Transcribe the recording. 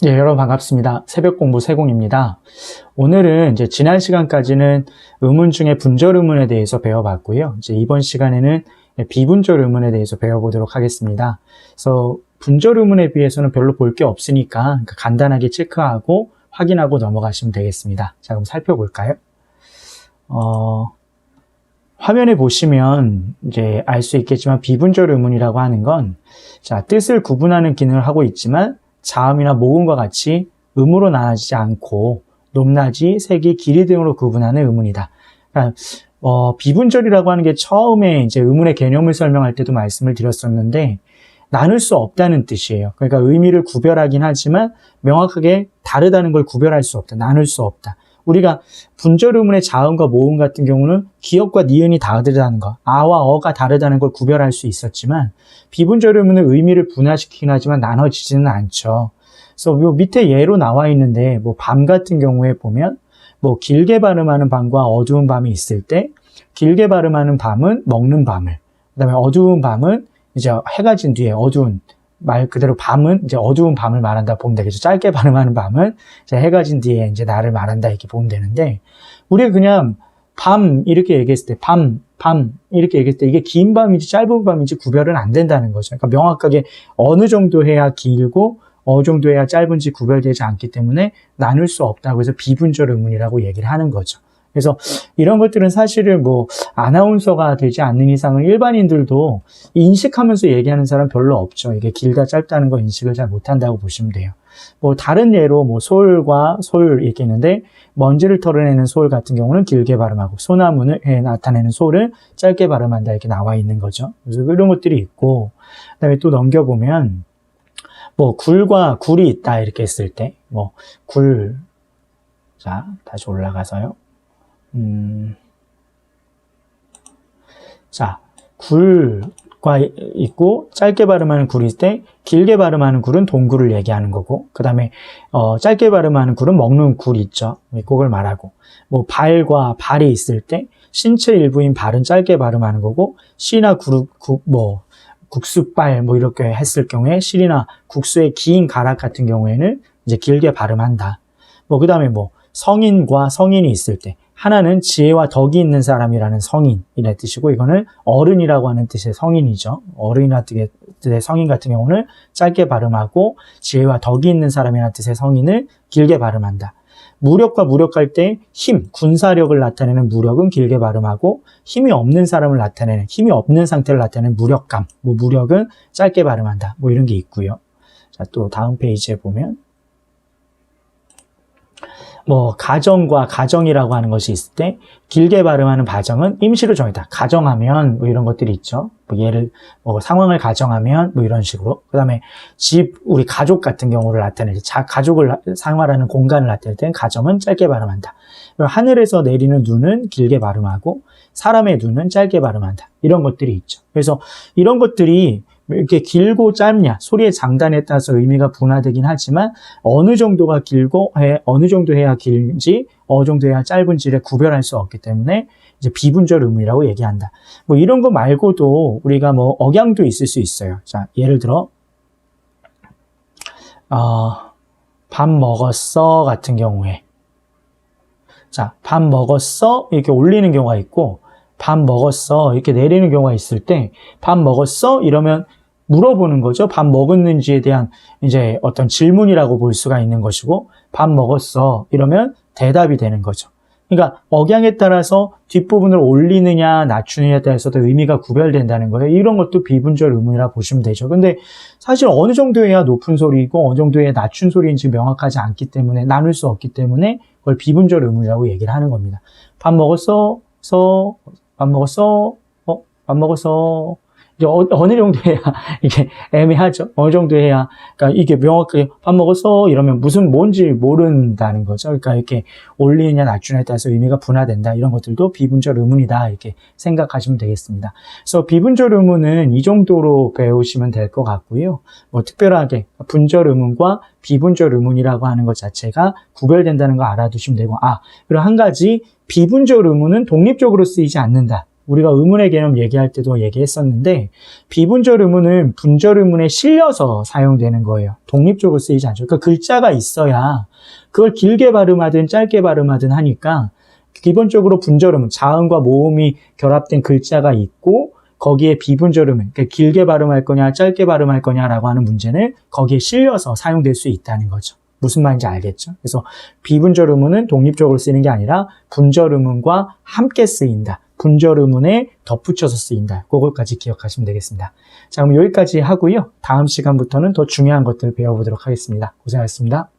예, 여러분 반갑습니다. 새벽 공부 세공입니다. 오늘은 이제 지난 시간까지는 의문 중에 분절 의문에 대해서 배워봤고요. 이제 이번 시간에는 비분절 의문에 대해서 배워보도록 하겠습니다. 그래서 분절 의문에 비해서는 별로 볼 게 없으니까 간단하게 체크하고 확인하고 넘어가시면 되겠습니다. 자, 그럼 살펴볼까요? 화면에 보시면 이제 알 수 있겠지만 비분절 의문이라고 하는 건 자, 뜻을 구분하는 기능을 하고 있지만 자음이나 모음과 같이 음으로 나눠지지 않고 높낮이, 색이, 길이 등으로 구분하는 의문이다. 그러니까 비분절이라고 하는 게 처음에 이제 의문의 개념을 설명할 때도 말씀을 드렸었는데 나눌 수 없다는 뜻이에요. 그러니까 의미를 구별하긴 하지만 명확하게 다르다는 걸 구별할 수 없다. 나눌 수 없다. 우리가 분절 의문의 자음과 모음 같은 경우는 기역과 니은이 다르다는 거, 아와 어가 다르다는 걸 구별할 수 있었지만 비분절 의문은 의미를 분화시키긴 하지만 나눠지지는 않죠. 그래서 요 밑에 예로 나와 있는데 밤 같은 경우에 보면 길게 발음하는 밤과 어두운 밤이 있을 때 길게 발음하는 밤은 먹는 밤을, 그다음에 어두운 밤은 이제 해가 진 뒤에 어두운 말 그대로 밤은 이제 어두운 밤을 말한다 보면 되겠죠. 짧게 발음하는 밤은 이제 해가 진 뒤에 이제 날을 말한다 이렇게 보면 되는데 우리가 그냥 밤 이렇게 얘기했을 때 밤 이렇게 얘기했을 때 이게 긴 밤인지 짧은 밤인지 구별은 안 된다는 거죠. 그러니까 명확하게 어느 정도 해야 길고 어느 정도 해야 짧은지 구별되지 않기 때문에 나눌 수 없다고 해서 비분절 의문이라고 얘기를 하는 거죠. 그래서 이런 것들은 사실은 아나운서가 되지 않는 이상은 일반인들도 인식하면서 얘기하는 사람 별로 없죠. 이게 길다 짧다는 거 인식을 잘 못한다고 보시면 돼요. 다른 예로 소울과 솔 이렇게 있는데 먼지를 털어내는 소울 같은 경우는 길게 발음하고 소나무에 나타내는 소울을 짧게 발음한다 이렇게 나와 있는 거죠. 그래서 이런 것들이 있고 그다음에 또 넘겨보면 굴과 굴이 있다 이렇게 했을 때 굴 자 다시 올라가서요. 자, 굴과 있고 짧게 발음하는 굴일 때 길게 발음하는 굴은 동굴을 얘기하는 거고 그 다음에 짧게 발음하는 굴은 먹는 굴 있죠. 그걸 말하고 발과 발이 있을 때 신체 일부인 발은 짧게 발음하는 거고 시나 국수발 이렇게 했을 경우에 실이나 국수의 긴 가락 같은 경우에는 이제 길게 발음한다. 그 다음에 성인과 성인이 있을 때 하나는 지혜와 덕이 있는 사람이라는 성인이라는 뜻이고 이거는 어른이라고 하는 뜻의 성인이죠. 어른이라는 뜻의 성인 같은 경우는 짧게 발음하고 지혜와 덕이 있는 사람이라는 뜻의 성인을 길게 발음한다. 무력과 무력할 때 힘, 군사력을 나타내는 무력은 길게 발음하고 힘이 없는 사람을 나타내는, 힘이 없는 상태를 나타내는 무력감, 무력은 짧게 발음한다. 이런 게 있고요. 자, 또 다음 페이지에 보면 가정과 가정이라고 하는 것이 있을 때 길게 발음하는 가정은 임시로 정했다. 가정하면 이런 것들이 있죠. 예를 상황을 가정하면 이런 식으로. 그다음에 우리 가족 같은 경우를 나타낼 때 가족을 생활하는 공간을 나타낼 때는 가정은 짧게 발음한다. 하늘에서 내리는 눈은 길게 발음하고 사람의 눈은 짧게 발음한다. 이런 것들이 있죠. 그래서 이런 것들이 이렇게 길고 짧냐 소리의 장단에 따라서 의미가 분화되긴 하지만 어느 정도가 길고 어느 정도 해야 길지 어느 정도 해야 짧은지를 구별할 수 없기 때문에 이제 비분절 의문이라고 얘기한다. 이런 거 말고도 우리가 억양도 있을 수 있어요. 자, 예를 들어 밥 먹었어 같은 경우에 자, 밥 먹었어 이렇게 올리는 경우가 있고 밥 먹었어 이렇게 내리는 경우가 있을 때 밥 먹었어 이러면 물어보는 거죠. 밥 먹었는지에 대한 이제 어떤 질문이라고 볼 수가 있는 것이고 밥 먹었어 이러면 대답이 되는 거죠. 그러니까 억양에 따라서 뒷부분을 올리느냐 낮추느냐에 따라서도 의미가 구별된다는 거예요. 이런 것도 비분절 의문이라 보시면 되죠. 근데 사실 어느 정도 해야 높은 소리이고 어느 정도 해야 낮춘 소리인지 명확하지 않기 때문에 나눌 수 없기 때문에 그걸 비분절 의문이라고 얘기를 하는 겁니다. 밥 먹었어? 밥 먹었어? 밥 먹었어? 이제 어느 정도 해야 이게 애매하죠. 어느 정도 해야 그러니까 이게 명확하게 밥 먹었어 이러면 뭔지 모른다는 거죠. 그러니까 이렇게 올리느냐 낮추느냐에 따라서 의미가 분화된다. 이런 것들도 비분절 의문이다 이렇게 생각하시면 되겠습니다. 그래서 비분절 의문은 이 정도로 배우시면 될 것 같고요. 특별하게 분절 의문과 비분절 의문이라고 하는 것 자체가 구별된다는 거 알아두시면 되고 그리고 한 가지 비분절 의문은 독립적으로 쓰이지 않는다. 우리가 의문의 개념 얘기할 때도 얘기했었는데 비분절 의문은 분절 의문에 실려서 사용되는 거예요. 독립적으로 쓰이지 않죠. 그러니까 글자가 있어야 그걸 길게 발음하든 짧게 발음하든 하니까 기본적으로 분절 의문, 자음과 모음이 결합된 글자가 있고 거기에 비분절 의문, 그러니까 길게 발음할 거냐 짧게 발음할 거냐라고 하는 문제는 거기에 실려서 사용될 수 있다는 거죠. 무슨 말인지 알겠죠? 그래서 비분절 의문은 독립적으로 쓰이는 게 아니라 분절 의문과 함께 쓰인다. 분절 의문에 덧붙여서 쓰인다. 그것까지 기억하시면 되겠습니다. 자, 그럼 여기까지 하고요. 다음 시간부터는 더 중요한 것들을 배워보도록 하겠습니다. 고생하셨습니다.